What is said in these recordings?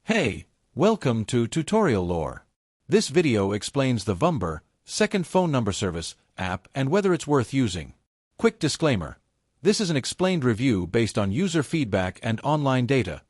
Hey, welcome to Tutorial Lore. This video explains the Vumber, second phone number service, app and whether it's worth using. Quick disclaimer. This is an explained review based on user feedback and online data,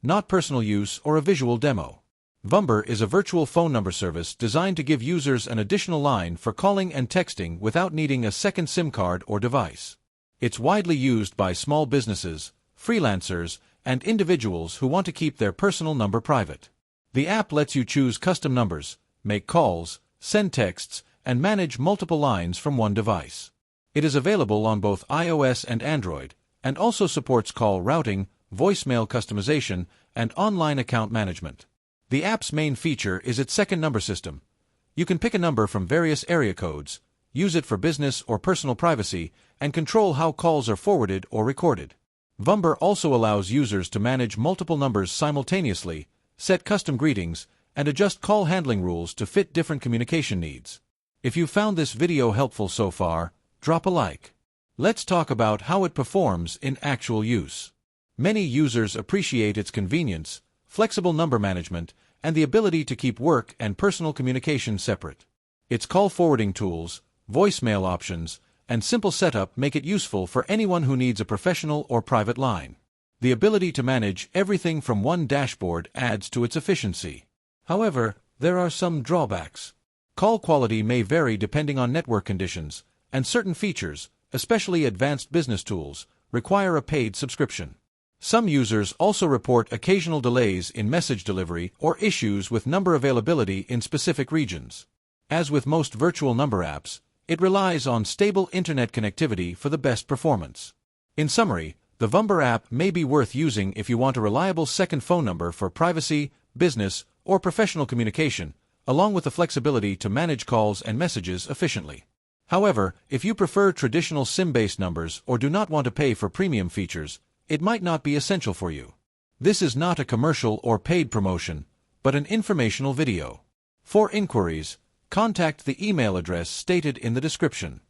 not personal use or a visual demo. Vumber is a virtual phone number service designed to give users an additional line for calling and texting without needing a second SIM card or device. It's widely used by small businesses, freelancers, and individuals who want to keep their personal number private. The app lets you choose custom numbers, make calls, send texts, and manage multiple lines from one device. It is available on both iOS and Android, and also supports call routing, voicemail customization, and online account management. The app's main feature is its second number system. You can pick a number from various area codes, use it for business or personal privacy, and control how calls are forwarded or recorded. Vumber also allows users to manage multiple numbers simultaneously, set custom greetings, and adjust call handling rules to fit different communication needs. If you found this video helpful so far, drop a like. Let's talk about how it performs in actual use. Many users appreciate its convenience, flexible number management, and the ability to keep work and personal communication separate. Its call forwarding tools, voicemail options, and simple setup make it useful for anyone who needs a professional or private line. The ability to manage everything from one dashboard adds to its efficiency. However, there are some drawbacks. Call quality may vary depending on network conditions, and certain features, especially advanced business tools, require a paid subscription. Some users also report occasional delays in message delivery or issues with number availability in specific regions. As with most virtual number apps, it relies on stable internet connectivity for the best performance. In summary, the Vumber app may be worth using if you want a reliable second phone number for privacy, business, or professional communication, along with the flexibility to manage calls and messages efficiently. However, if you prefer traditional SIM-based numbers or do not want to pay for premium features, it might not be essential for you. This is not a commercial or paid promotion, but an informational video. For inquiries, contact the email address stated in the description.